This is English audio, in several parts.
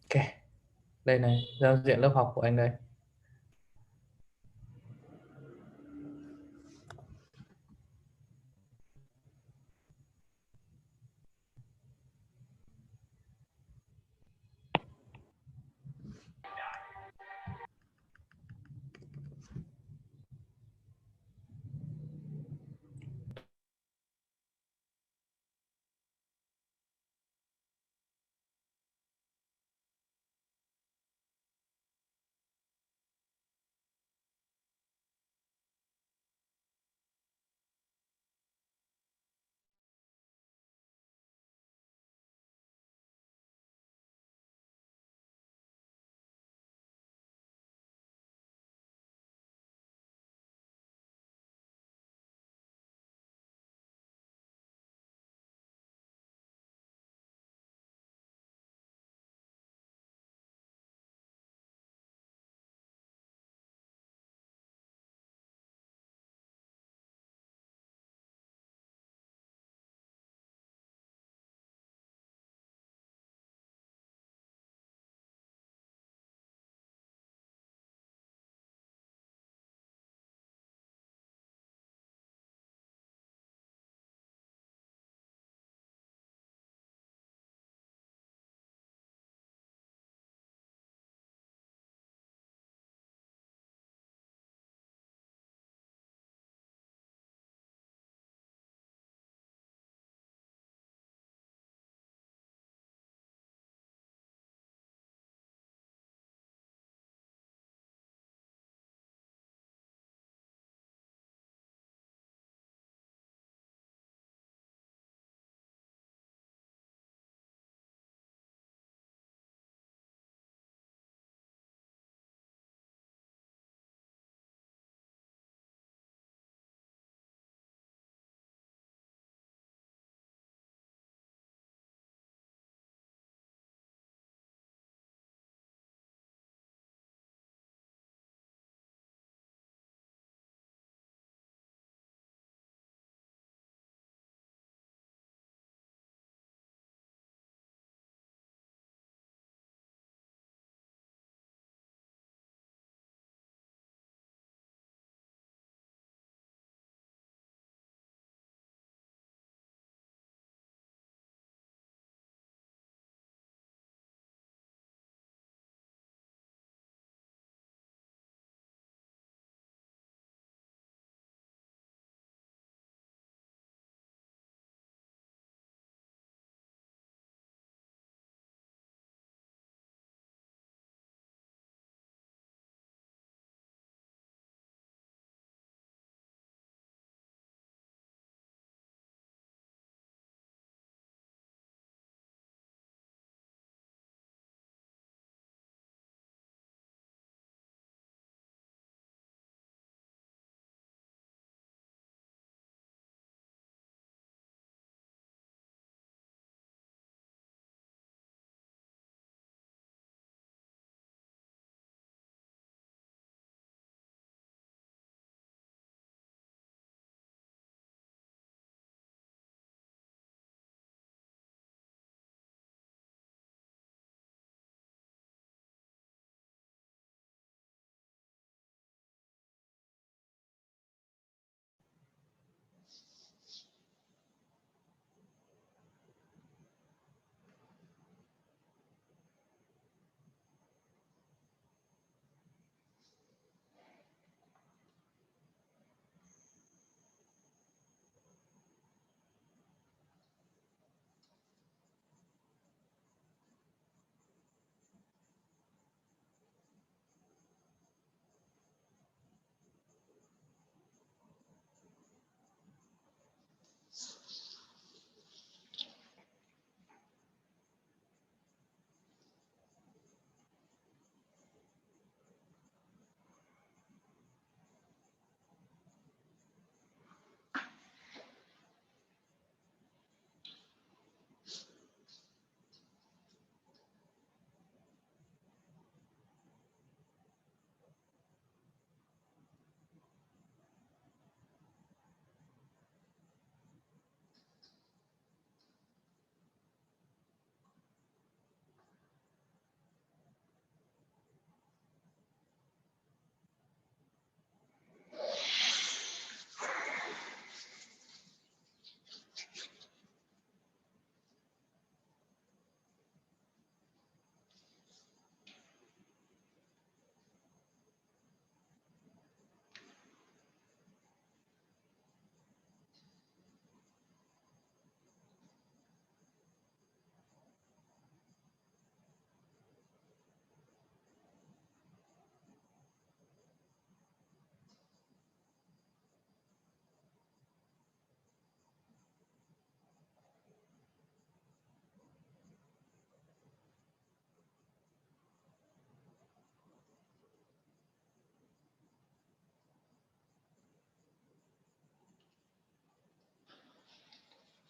Ok, đây này, giao diện lớp học của anh đây.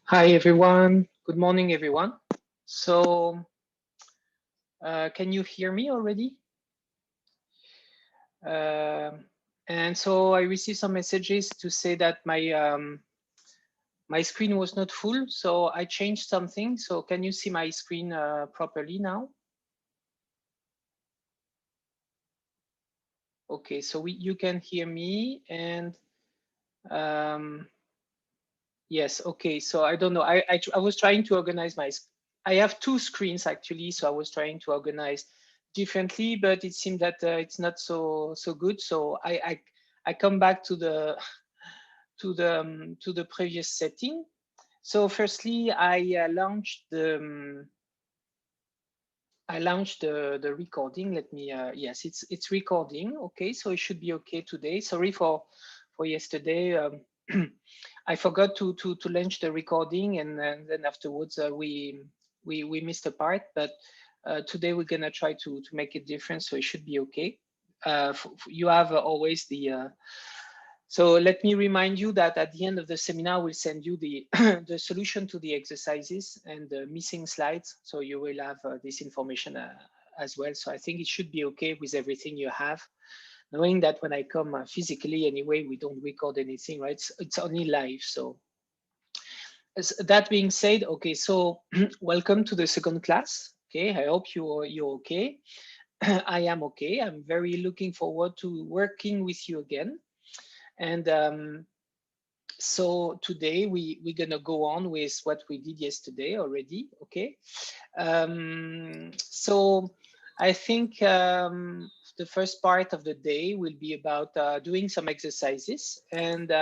Hi, everyone. Good morning, everyone. So, can you hear me already? And so I received some messages to say that my screen was not full. So I changed something. So can you see my screen properly now? Okay, so you can hear me and yes, okay. So I don't know. I was trying to organize I have two screens actually. So I was trying to organize differently, but it seemed that it's not so good. So I come back to the to the previous setting. So firstly, I launched the recording. Let me yes, it's recording. Okay, so it should be okay today. Sorry for yesterday. I forgot to launch the recording, and then afterwards we missed a part. But today we're gonna try to make it different, so it should be okay. You have always the so let me remind you that at the end of the seminar, we'll send you the, the solution to the exercises and the missing slides. So you will have this information as well. So I think it should be okay with everything you have, knowing that when I come physically anyway, we don't record anything, right? It's only live. So that being said, okay, so welcome to the second class. Okay, I hope you're okay. I am okay. I'm very looking forward to working with you again. And so today we're gonna go on with what we did yesterday already. Okay, so I think the first part of the day will be about doing some exercises, and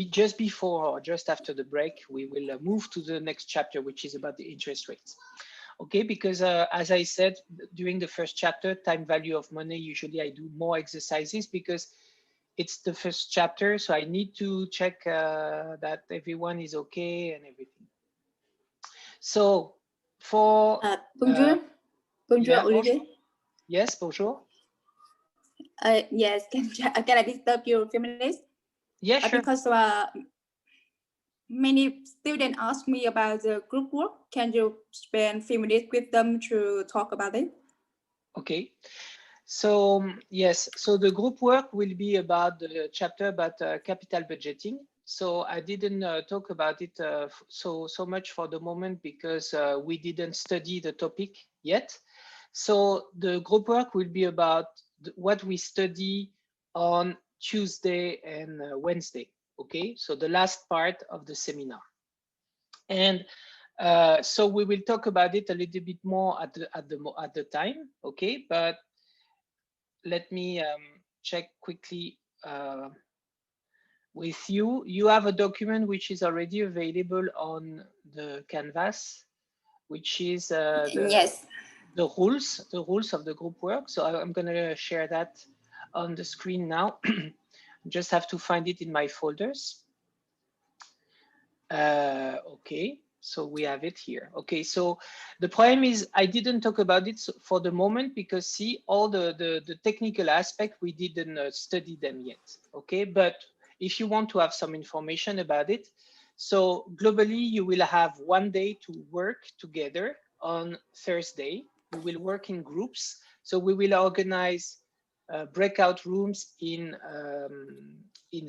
just before or just after the break we will move to the next chapter, which is about the interest rates. Okay, because as I said during the first chapter, time value of money, usually I do more exercises because it's the first chapter, so I need to check that everyone is okay and everything. So for Bonjour, bonjour yeah, Olivier. bonjour. Yes, bonjour. Yes, can I disturb you a few minutes? Yeah, sure. Because many students ask me about the group work. Can you spend a few minutes with them to talk about it? Okay. So yes, so the group work will be about the chapter about capital budgeting. So I didn't talk about it so much for the moment because we didn't study the topic yet. So the group work will be about what we study on Tuesday and Wednesday. Okay, so the last part of the seminar. And so we will talk about it a little bit more at the time. Okay, but let me check quickly with you. You have a document which is already available on the Canvas, which is Yes. the rules of the group work. So I'm going to share that on the screen now. Just have to find it in my folders. Okay. So we have it here. Okay, so the problem is I didn't talk about it for the moment because see all the technical aspect, we didn't study them yet. Okay, but if you want to have some information about it, so globally you will have one day to work together on Thursday. We will work in groups. So we will organize breakout rooms in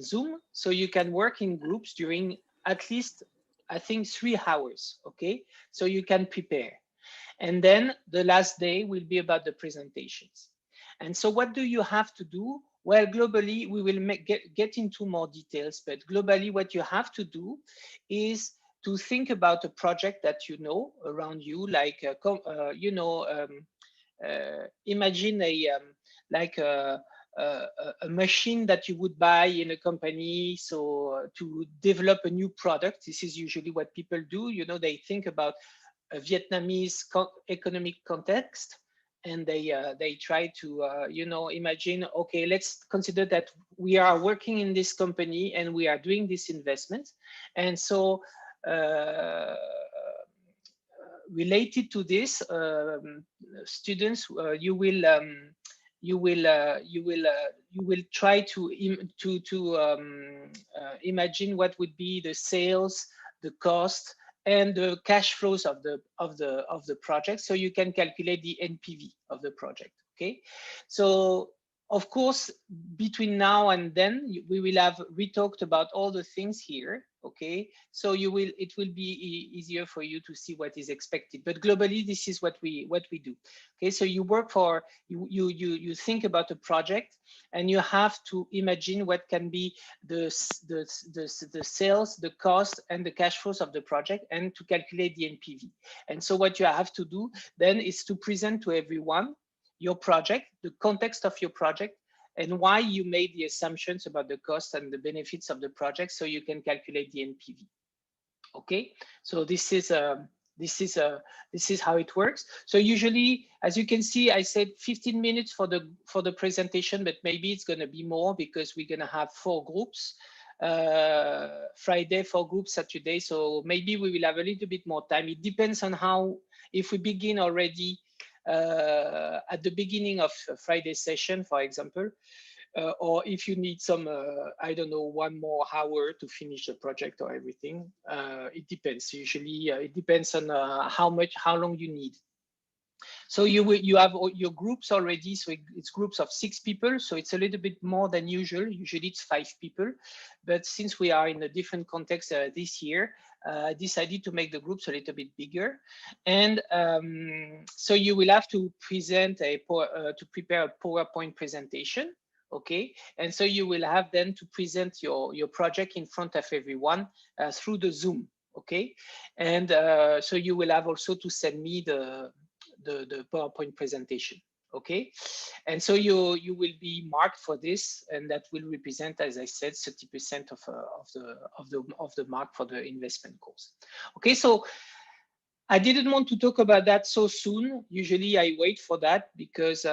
Zoom. So you can work in groups during at least I think 3 hours, okay? So you can prepare. And then the last day will be about the presentations. And so what do you have to do? Well, globally, we will get into more details, but globally what you have to do is to think about a project that you know around you, like, imagine like a machine that you would buy in a company. So to develop a new product, this is usually what people do. You know, they think about a Vietnamese economic context, and they try to imagine, okay, let's consider that we are working in this company and we are doing this investment, and so related to this, students, you will try to imagine what would be the sales the cost, and the cash flows of the project, so you can calculate the NPV of the project. Okay, so of course, between now and then, we will have re-talked about all the things here. Okay, so it will be easier for you to see what is expected. But globally, this is what we do. Okay, so you work for you think about a project, and you have to imagine what can be the sales, the cost, and the cash flows of the project, and to calculate the NPV. And so what you have to do then is to present to everyone your project, the context of your project, and why you made the assumptions about the cost and the benefits of the project, so you can calculate the NPV. Okay, so this is how it works. So usually, as you can see, I said 15 minutes for the presentation, but maybe it's going to be more because we're going to have 4 groups. Friday 4 groups, Saturday, so maybe we will have a little bit more time. It depends on how, if we begin already at the beginning of Friday session, for example, or if you need some, I don't know, 1 more hour to finish the project or everything. It depends. Usually, it depends on how long you need. So you have your groups already. So it's groups of 6 people. So it's a little bit more than usual. Usually it's 5 people. But since we are in a different context this year, I decided to make the groups a little bit bigger. And so you will have to present to prepare a PowerPoint presentation. Okay, and so you will have then to present your project in front of everyone through the Zoom. Okay, and so you will have also to send me the PowerPoint presentation. Okay, and so you will be marked for this, and that will represent, as I said, 30% of the mark for the investment course. Okay, so I didn't want to talk about that so soon. Usually I wait for that because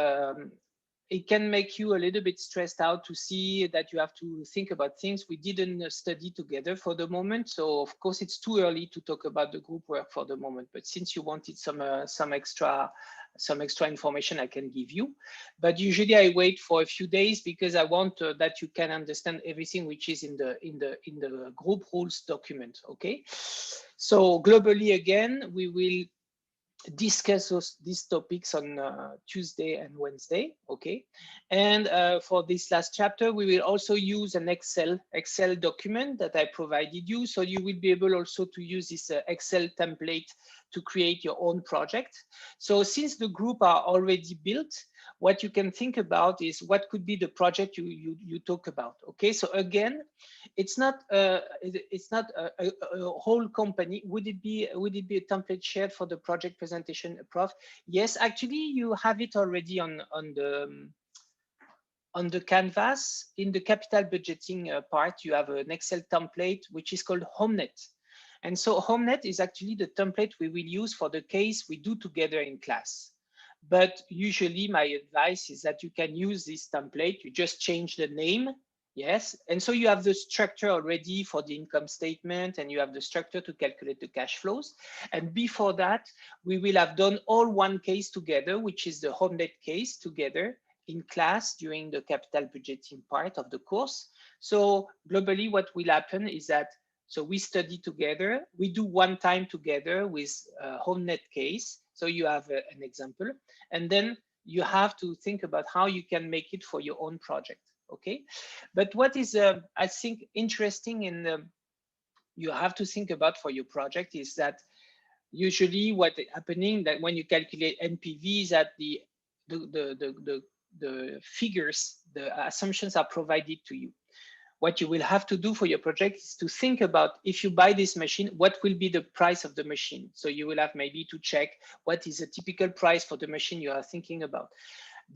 it can make you a little bit stressed out to see that you have to think about things we didn't study together for the moment. So of course it's too early to talk about the group work for the moment, but since you wanted some extra information, I can give you. But usually I wait for a few days because I want that you can understand everything which is in the group rules document. Okay, so globally, again, we will discuss these topics on Tuesday and Wednesday. Okay, and for this last chapter, we will also use an Excel document that I provided you, so you will be able also to use this Excel template to create your own project. So since the group are already built, what you can think about is what could be the project you talk about. Okay, so again, it's not a whole company. Would it be a template shared for the project presentation, Prof? Yes, actually you have it already on the canvas. In the capital budgeting part, you have an Excel template which is called HomeNet. And so HomeNet is actually the template we will use for the case we do together in class. But usually my advice is that you can use this template. You just change the name. Yes, and so you have the structure already for the income statement, and you have the structure to calculate the cash flows. And before that, we will have done all one case together, which is the HomeNet case together in class during the capital budgeting part of the course. So globally, what will happen is that, so we study together, we do one time together with HomeNet case. So you have an example, and then you have to think about how you can make it for your own project. Okay, but what is I think interesting in you have to think about for your project is that usually what is happening that when you calculate NPV is that the figures, the assumptions are provided to you. What you will have to do for your project is to think about, if you buy this machine, what will be the price of the machine? So you will have maybe to check what is a typical price for the machine you are thinking about.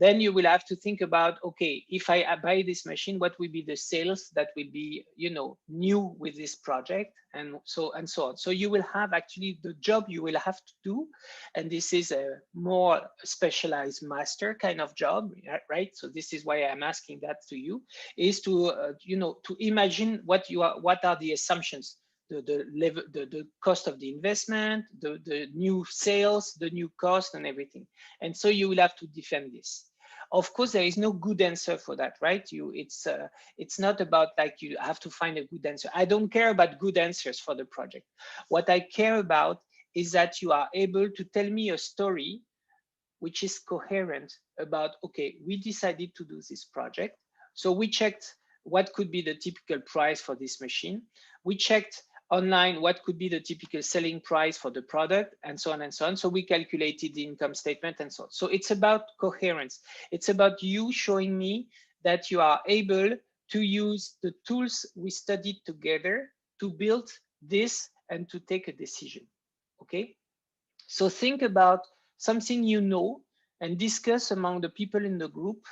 Then you will have to think about, okay, if I buy this machine, what will be the sales that will be, you know, new with this project, and so on. So you will have actually the job you will have to do, and this is a more specialized master kind of job, right? So this is why I'm asking that to you, is to you know, to imagine what are the assumptions. The cost of the investment, the new sales, the new cost, and everything. And so you will have to defend this. Of course, there is no good answer for that, right? It's not about like you have to find a good answer. I don't care about good answers for the project. What I care about is that you are able to tell me a story which is coherent about, okay, we decided to do this project. So we checked what could be the typical price for this machine. We checked online what could be the typical selling price for the product, and so on and so on. So we calculated the income statement and so on. So it's about coherence. It's about you showing me that you are able to use the tools we studied together to build this and to take a decision. Okay, so think about something you know and discuss among the people in the group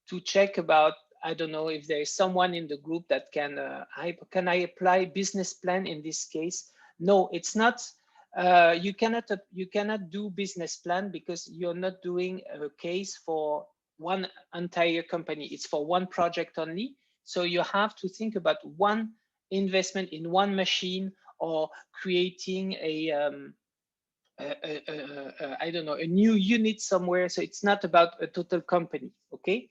to check about, I don't know if there is someone in the group that can I apply business plan in this case? No, it's not. You cannot do business plan because you're not doing a case for one entire company. It's for one project only. So you have to think about one investment in one machine or creating I don't know, a new unit somewhere. So it's not about a total company, okay?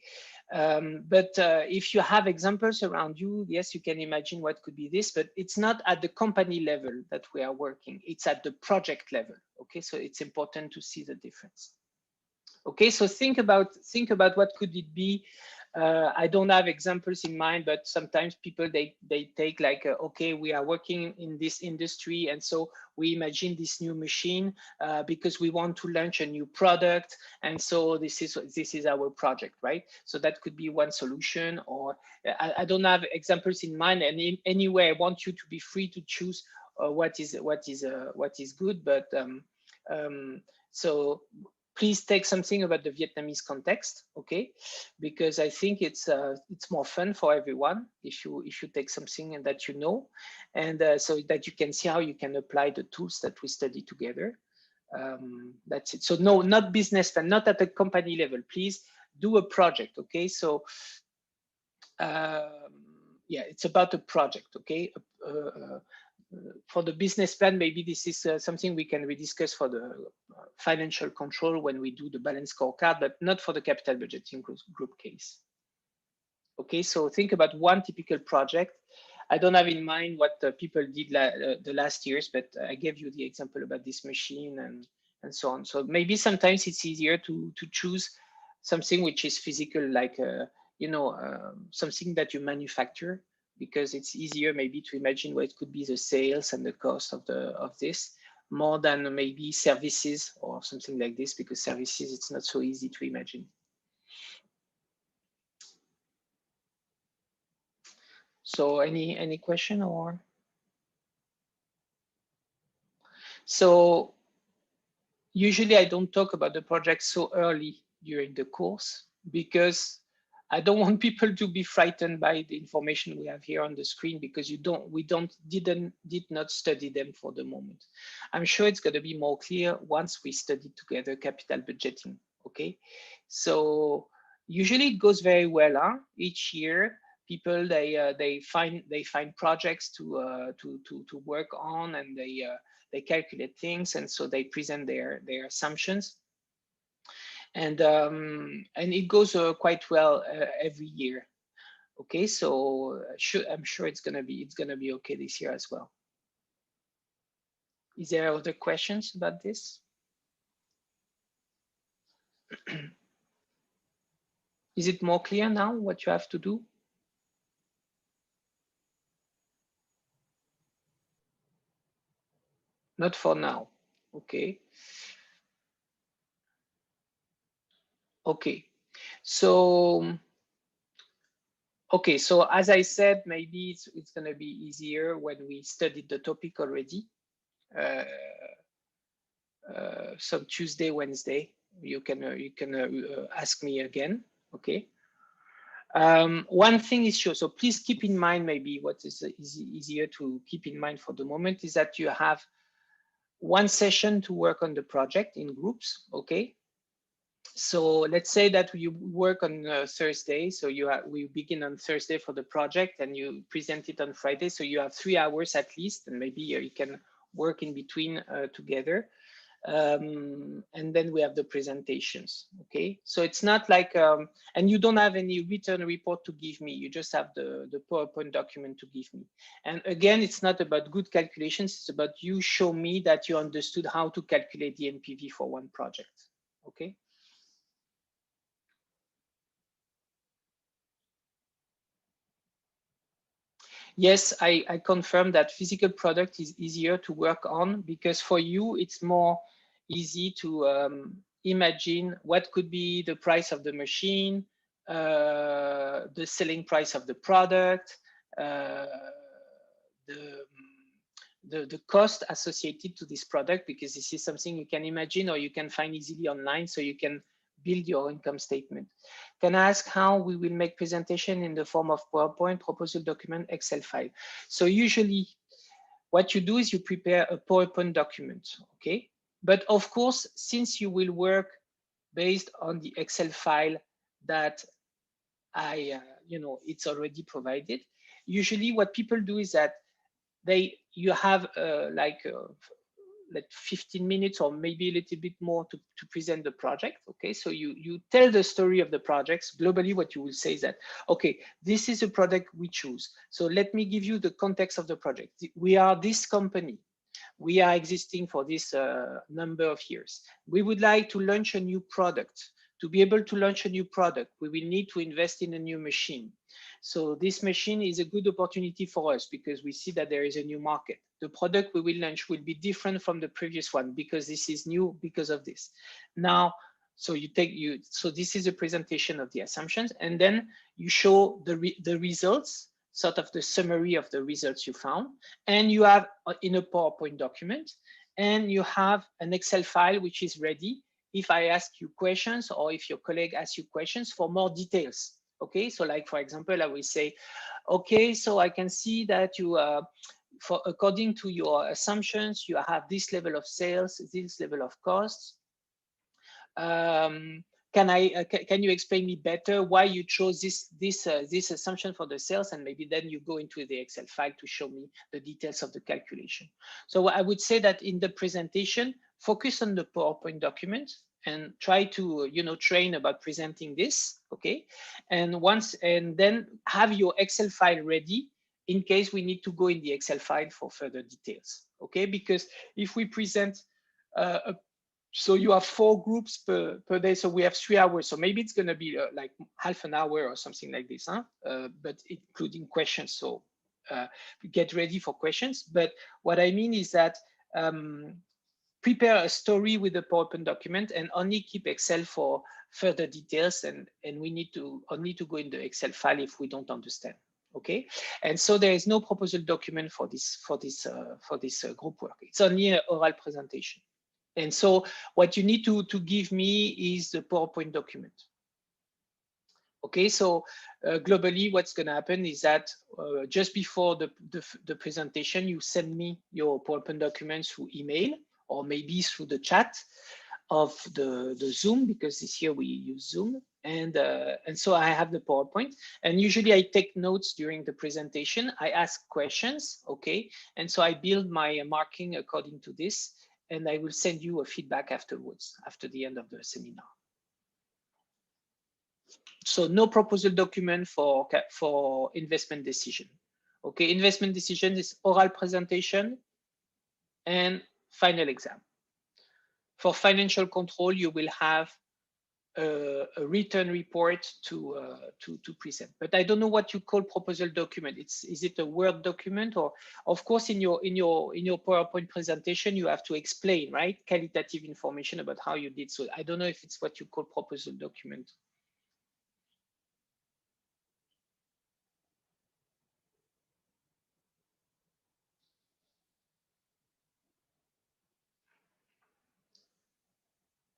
But if you have examples around you, yes, you can imagine what could be this, but it's not at the company level that we are working. It's at the project level, okay? So it's important to see the difference. Okay, so think about what could it be. I don't have examples in mind, but sometimes people they take like okay, we are working in this industry, and so we imagine this new machine because we want to launch a new product, and so this is our project, right? So that could be one solution. Or I don't have examples in mind, and anyway, I want you to be free to choose what is good, but so please take something about the Vietnamese context, okay? Because I think it's more fun for everyone if you take something that you know, and so that you can see how you can apply the tools that we study together. That's it. So no, not business plan, not at the company level. Please do a project, okay? So yeah, it's about a project, okay? For the business plan, maybe this is something we can rediscuss for the financial control when we do the balance scorecard, but not for the capital budgeting group case. Okay, so think about one typical project. I don't have in mind what people did the last years, but I gave you the example about this machine and so on. So maybe sometimes it's easier to choose something which is physical, like you know, something that you manufacture, because it's easier maybe to imagine what could be the sales and the cost of this, more than maybe services or something like this, because services, it's not so easy to imagine. So any question? Or so usually I don't talk about the project so early during the course, because I don't want people to be frightened by the information we have here on the screen, because we did not study them for the moment. I'm sure it's going to be more clear once we study together capital budgeting. Okay, so usually it goes very well, huh? Each year people they find projects to work on, and they calculate things, and so they present their assumptions. And it goes quite well every year. Okay, so I'm sure it's gonna be okay this year as well. Is there other questions about this? Is it more clear now what you have to do? Not for now. Okay. Okay. So okay, so as I said, maybe it's going to be easier when we studied the topic already. So Tuesday, Wednesday, you can ask me again. Okay. One thing is sure. So please keep in mind, maybe what is easier to keep in mind for the moment is that you have one session to work on the project in groups. Okay. So let's say that you work on Thursday. So we begin on Thursday for the project, and you present it on Friday. So you have 3 hours at least, and maybe you can work in between together. And then we have the presentations. Okay, so it's not like and you don't have any written report to give me, you just have the PowerPoint document to give me. And again, it's not about good calculations, it's about you show me that you understood how to calculate the NPV for one project. Okay. Yes, I confirm that physical product is easier to work on, because for you it's more easy to imagine what could be the price of the machine, the selling price of the product, the cost associated to this product, because this is something you can imagine or you can find easily online, so you can build your income statement. Can I ask how we will make presentation in the form of PowerPoint, proposal document, Excel file? So usually what you do is you prepare a PowerPoint document, okay? But of course, since you will work based on the Excel file that it's already provided, usually what people do is that you have like 15 minutes or maybe a little bit more to present the project. Okay, so you tell the story of the projects. Globally, what you will say is that, okay, this is a product we choose. So let me give you the context of the project. We are this company. We are existing for this number of years. We would like to launch a new product. To be able to launch a new product, we will need to invest in a new machine. So this machine is a good opportunity for us because we see that there is a new market. The product we will launch will be different from the previous one because this is new because of this. Now, so this is a presentation of the assumptions, and then you show the results, sort of the summary of the results you found, and you have in a PowerPoint document, and you have an Excel file which is ready if I ask you questions or if your colleague asks you questions for more details. Okay, so like for example, I will say, okay, so I can see that you according to your assumptions, you have this level of sales, this level of costs. Can you explain me better why you chose this assumption for the sales? And maybe then you go into the Excel file to show me the details of the calculation. So I would say that in the presentation, focus on the PowerPoint document and try to train about presenting this. Okay, and then have your Excel file ready in case we need to go in the Excel file for further details. Okay, because if we present so you have 4 groups per day, so we have 3 hours. So maybe it's going to be like half an hour or something like this, huh? But including questions. So get ready for questions. But what I mean is that prepare a story with the PowerPoint document and only keep Excel for further details. And we need to only to go in the Excel file if we don't understand. Okay, and so there is no proposal document for this group work. It's only an oral presentation. And so what you need to give me is the PowerPoint document. Okay, so globally, what's going to happen is that just before the presentation, you send me your PowerPoint documents through email or maybe through the chat of the Zoom, because this year we use Zoom. And so I have the PowerPoint, and usually I take notes during the presentation. I ask questions, okay? And so I build my marking according to this, and I will send you a feedback afterwards, after the end of the seminar. So no proposal document for investment decision. Okay, investment decision is oral presentation and final exam. For financial control, you will have a written report to present. But I don't know what you call proposal document. Is it a Word document? Or of course in your PowerPoint presentation you have to explain, right, qualitative information about how you did. So I don't know if it's what you call proposal document.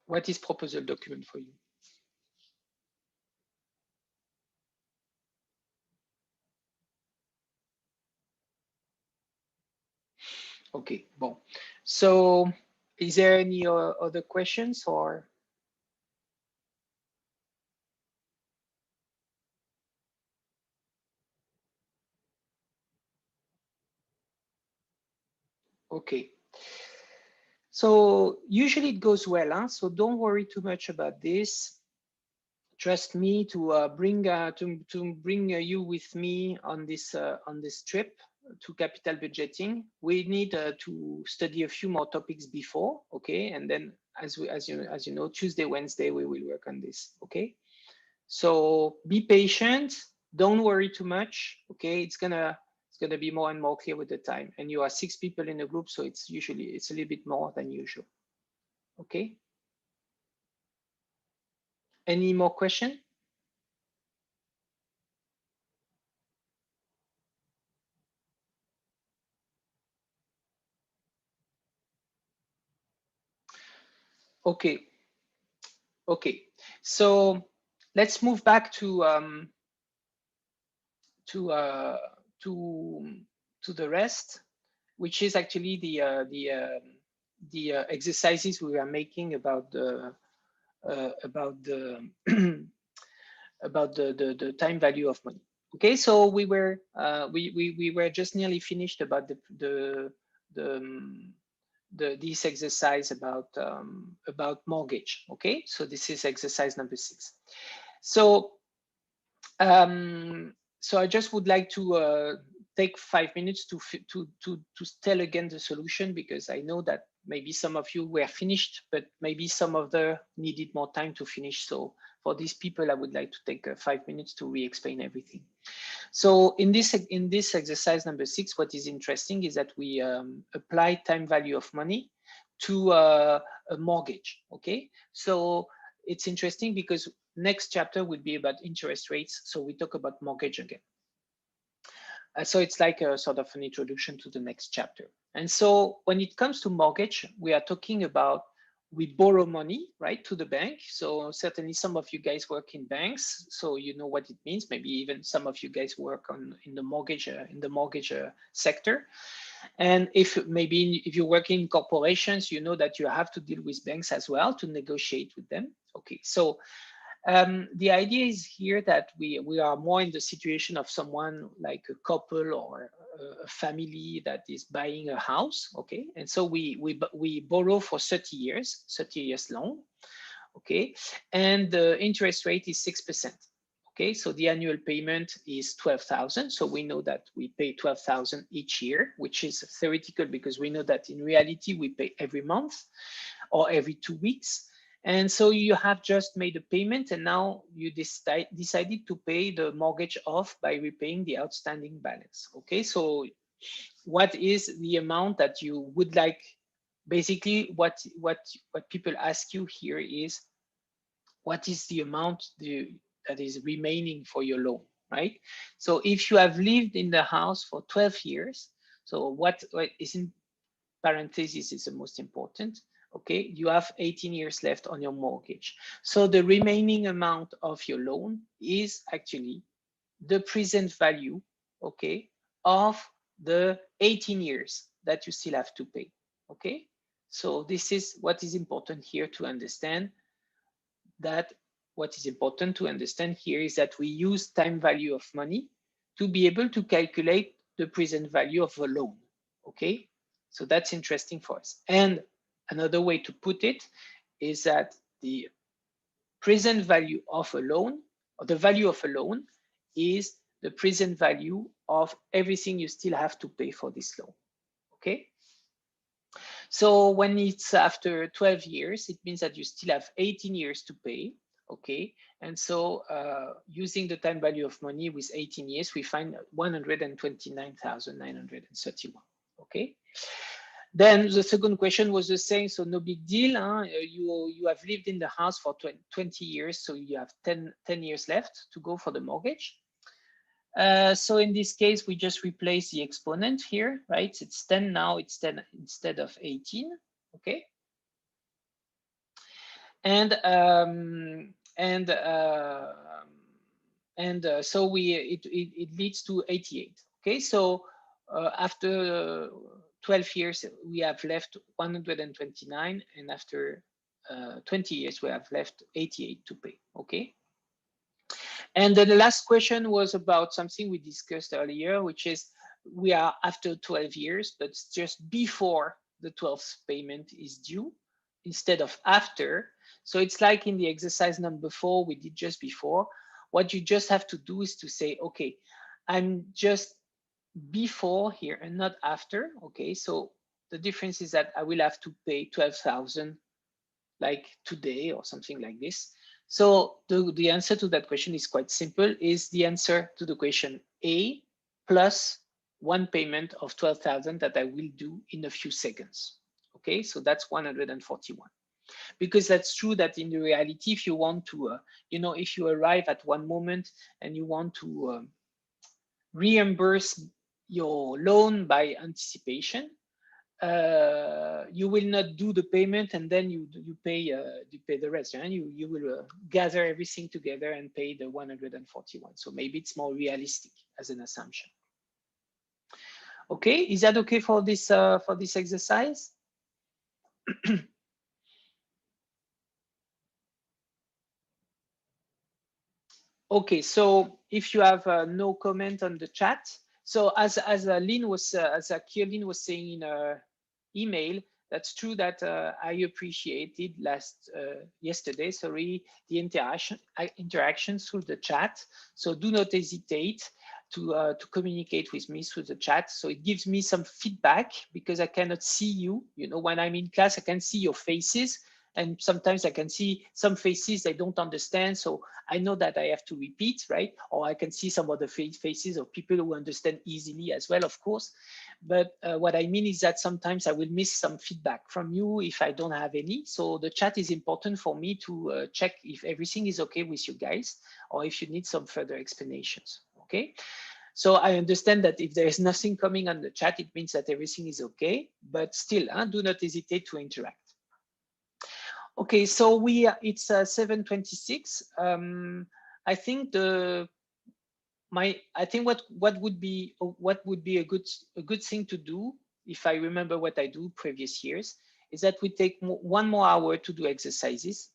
What is proposal document for you? Okay, bon. So is there any other questions or? Okay. So usually it goes well, huh? So don't worry too much about this. Trust me to bring you with me on this trip to capital budgeting. We need to study a few more topics before, okay? And then as you know, Tuesday, Wednesday we will work on this, okay? So be patient. Don't worry too much, okay? It's gonna be more and more clear with the time. And you are 6 people in a group, so it's a little bit more than usual, okay? Any more question? Okay. Okay, so let's move back to the rest, which is actually the exercises we are making about the about the time value of money. Okay, so we were just nearly finished about this exercise about mortgage. Okay, so this is exercise number 6. So so I just would like to take 5 minutes to tell again the solution, because I know that maybe some of you were finished, but maybe some of them needed more time to finish. So for these people, I would like to take 5 minutes to re-explain everything. So in this exercise number 6, what is interesting is that we apply time value of money to a mortgage. Okay, so it's interesting because next chapter will be about interest rates. So we talk about mortgage again. So it's like a sort of an introduction to the next chapter. And so when it comes to mortgage, we are talking about we borrow money, right, to the bank. So certainly some of you guys work in banks, so you know what it means. Maybe even some of you guys work in the mortgage sector. And if you work in corporations, you know that you have to deal with banks as well to negotiate with them. Okay, so the idea is here that we are more in the situation of someone like a couple or a family that is buying a house, okay? And so we borrow for 30 years loan, okay? And the interest rate is 6%. Okay, so the annual payment is 12,000. So we know that we pay 12,000 each year, which is theoretical because we know that in reality we pay every month or every 2 weeks. And so you have just made a payment, and now you decided to pay the mortgage off by repaying the outstanding balance. Okay, so what is the amount that you would like? Basically, what people ask you here is, what is the amount that is remaining for your loan, right? So if you have lived in the house for 12 years, so what is in parentheses is the most important, okay? You have 18 years left on your mortgage. So the remaining amount of your loan is actually the present value, okay, of the 18 years that you still have to pay, okay? So this is what is important here to understand. That what is important to understand here is that we use time value of money to be able to calculate the present value of a loan, okay? So that's interesting for us. And another way to put it is that the present value of a loan, or the value of a loan, is the present value of everything you still have to pay for this loan, okay? So when it's after 12 years, it means that you still have 18 years to pay, okay? And so using the time value of money with 18 years, we find 129,931, okay? Then the second question was the same, so no big deal. Huh? You have lived in the house for 20 years, so you have 10 years left to go for the mortgage. So in this case, we just replace the exponent here, right? It's 10 now, it's 10 instead of 18, okay? And so it leads to 88, okay? So after 12 years, we have left 129, and after 20 years, we have left 88 to pay, okay? And then the last question was about something we discussed earlier, which is we are after 12 years, but just before the 12th payment is due instead of after. So it's like in the exercise number 4 we did just before. What you just have to do is to say, okay, I'm just before here and not after. Okay, so the difference is that I will have to pay 12,000 like today or something like this. So the answer to that question is quite simple, is the answer to the question A plus one payment of 12,000 that I will do in a few seconds. Okay, so that's 141. Because that's true that in the reality, if you want to, if you arrive at one moment and you want to reimburse your loan by anticipation, you will not do the payment and then you pay the rest. And you will gather everything together and pay the 141. So maybe it's more realistic as an assumption. Okay, is that okay for this exercise? Okay, so if you have no comment on the chat, so as Lynn was, as Kirlin was saying in her email, that's true that I appreciated yesterday, sorry, the interactions through the chat. So do not hesitate to communicate with me through the chat. So it gives me some feedback because I cannot see you. You know, when I'm in class, I can see your faces. And sometimes I can see some faces I don't understand. So I know that I have to repeat, right? Or I can see some other faces of people who understand easily as well, of course. But what I mean is that sometimes I will miss some feedback from you if I don't have any. So the chat is important for me to check if everything is okay with you guys, or if you need some further explanations, okay? So I understand that if there is nothing coming on the chat, it means that everything is okay, but still, do not hesitate to interact. Okay, so it's 7:26. I think what would be a good thing to do, if I remember what I do previous years, is that we take one more hour to do exercises.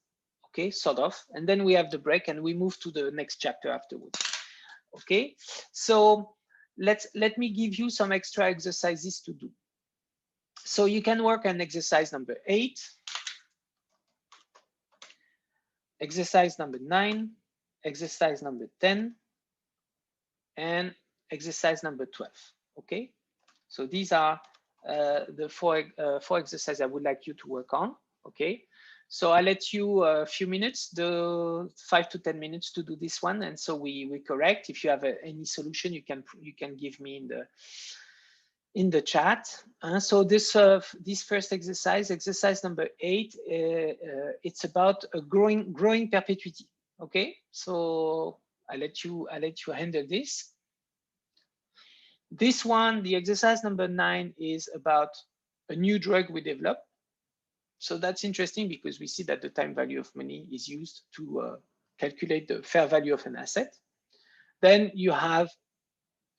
Okay, sort of, and then we have the break and we move to the next chapter afterwards. Okay, so let me give you some extra exercises to do. So you can work on exercise number 8. Exercise number 9, exercise number 10, and exercise number 12. Okay, so these are the four exercises I would like you to work on. Okay, so I let you a few minutes, the 5 to 10 minutes to do this one, and so we correct. If you have any solution, you can give me in the chat. So this first exercise number 8, it's about a growing perpetuity. Okay, so I let you handle this. This one, the exercise number 9, is about a new drug we develop. So that's interesting because we see that the time value of money is used to calculate the fair value of an asset. Then you have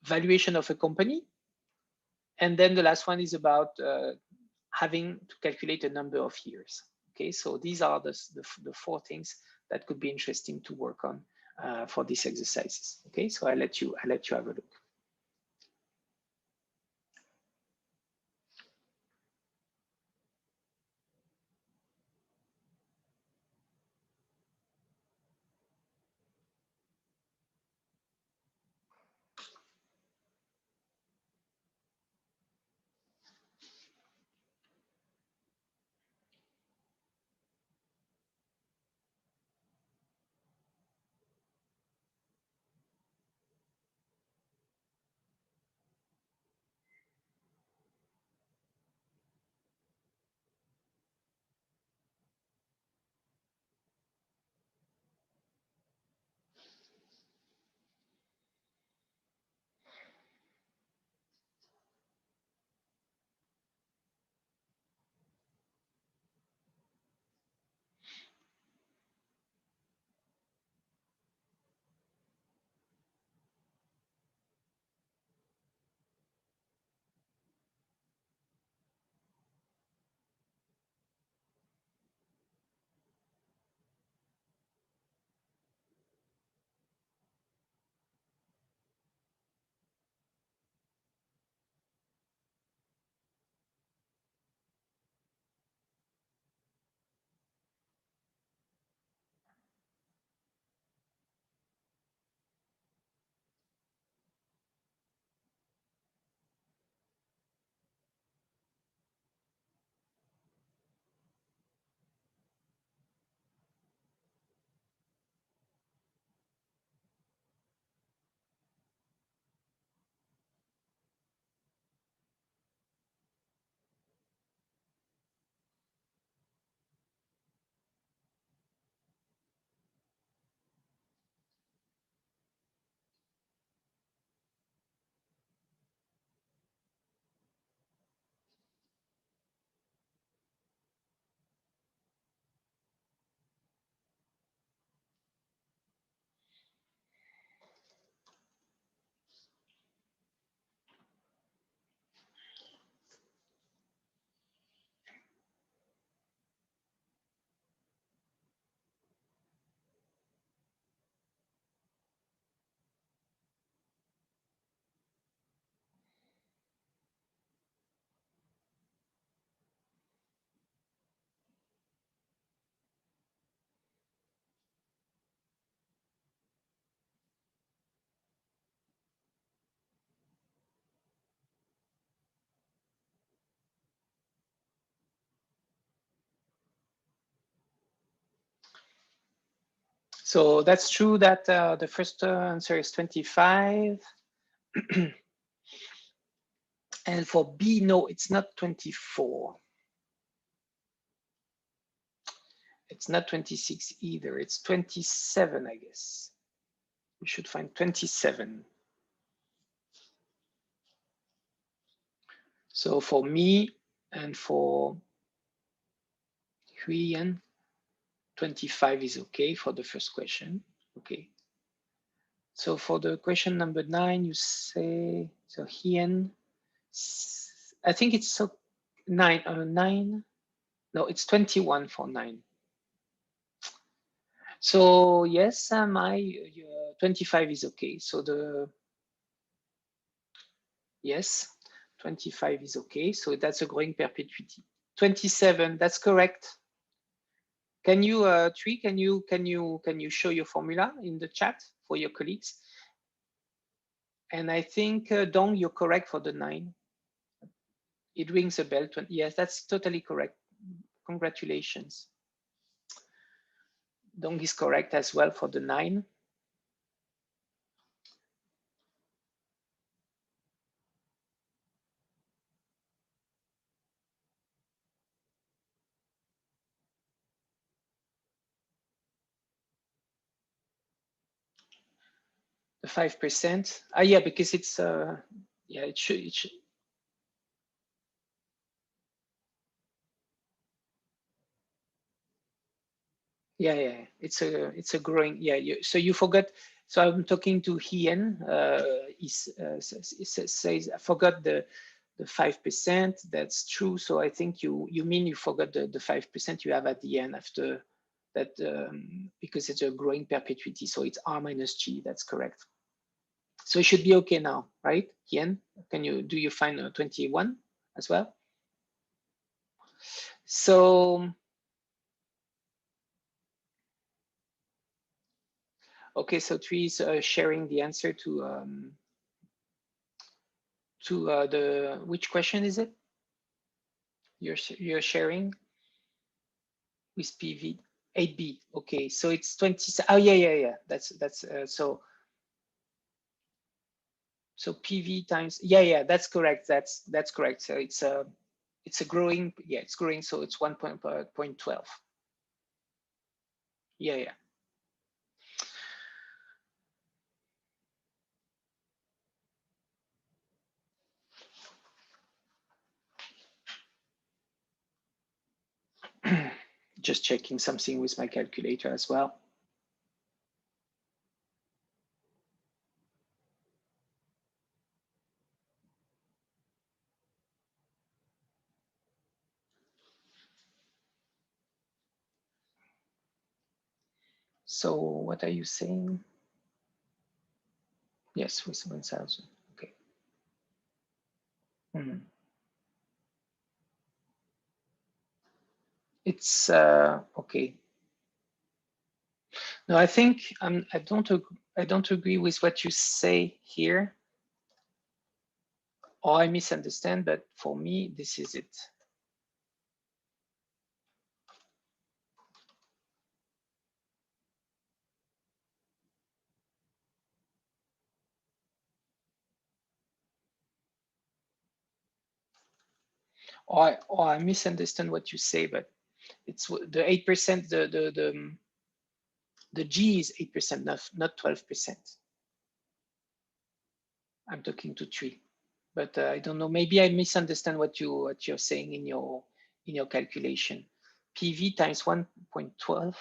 valuation of a company. And then the last one is about having to calculate a number of years. Okay, so these are the 4 things that could be interesting to work on for these exercises. Okay, so I let you have a look. So that's true that the first answer is 25. And for B, no, it's not 24. It's not 26 either. It's 27, I guess. We should find 27. So for me and for Huyen, 25 is okay for the first question. Okay. So for the question number 9, you say, so Hien, I think it's so 9, no, it's 21 for 9. So yes, 25 is okay. So yes, 25 is okay. So that's a growing perpetuity. 27, that's correct. Can you, Tree, can you show your formula in the chat for your colleagues? And I think, Dong, you're correct for the 9. It rings a bell. Yes, that's totally correct. Congratulations. Dong is correct as well for the 9. The 5%. Yeah, because it's yeah, it should. Yeah, it's a growing. Yeah, so you forgot. So I'm talking to Hien. He says I forgot the 5%. That's true. So I think you mean you forgot the 5% you have at the end after that, because it's a growing perpetuity. So it's R minus G. That's correct. So it should be okay now, right? Hien, do you find 21 as well? So okay, so Tree is sharing the answer to the, which question is it? You're sharing with PV 8B. Okay, so it's 20. Oh yeah. That's so PV times. Yeah. That's correct. That's correct. So it's a growing. Yeah, it's growing. So it's 1.12. Yeah. Just checking something with my calculator as well. So what are you saying? Yes, with 1,000. Okay. It's okay. No, I think I don't agree with what you say here, or I misunderstand. But for me, this is it. Or I misunderstand what you say, but it's the 8%. The G is 8%, not 12%. I'm talking to Tree, but I don't know. Maybe I misunderstand what you're saying in your calculation. PV times 1.12.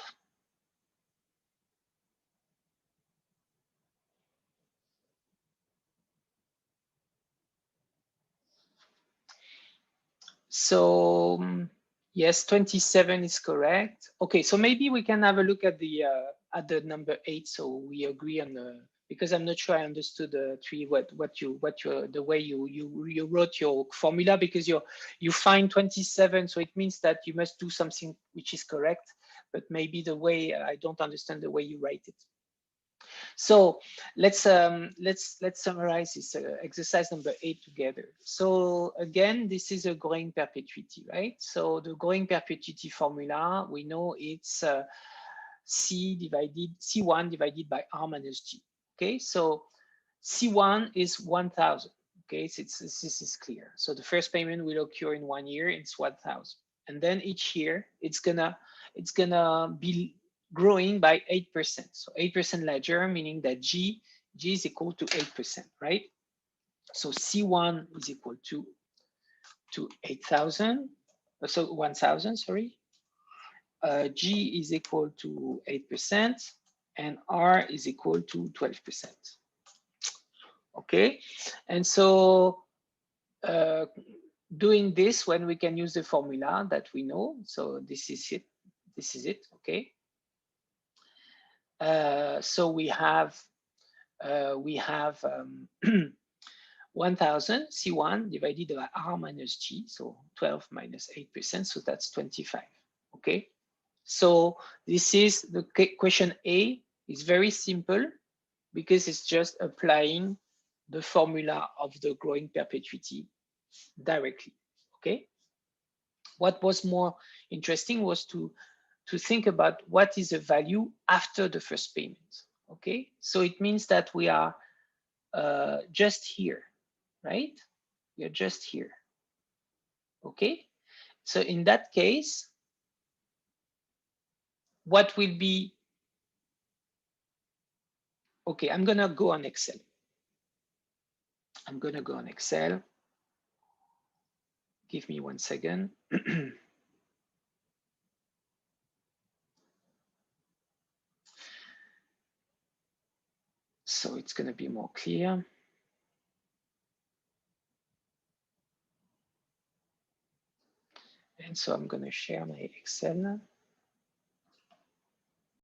So yes, 27 is correct. Okay, so maybe we can have a look at the number 8. So we agree on the, because I'm not sure I understood Tree the way you wrote your formula, because you find 27, so it means that you must do something which is correct, but maybe the way I don't understand the way you write it. So let's summarize this exercise number 8 together. So again, this is a growing perpetuity, right? So the growing perpetuity formula, we know it's C1 divided by R minus G. Okay, so C1 is 1,000. Okay, so this is clear. So the first payment will occur in 1 year. It's 1,000, and then each year it's gonna be growing by 8%. So 8% ledger, meaning that G is equal to 8%, right? So C1 is equal to 8,000. So 1,000, sorry. G is equal to 8%, and R is equal to 12%. Okay, and so doing this when we can use the formula that we know. So this is it. This is it. Okay. So we have 1,000 C1 divided by R minus G. So 12 minus 8%. So that's 25. Okay. So this is the question A is very simple because it's just applying the formula of the growing perpetuity directly. Okay. What was more interesting was to think about what is the value after the first payment. Okay. So it means that we are just here, right? We are just here. Okay. So in that case, what will be, okay, I'm gonna go on Excel. I'm gonna go on Excel. Give me 1 second. So it's gonna be more clear. And so I'm gonna share my Excel.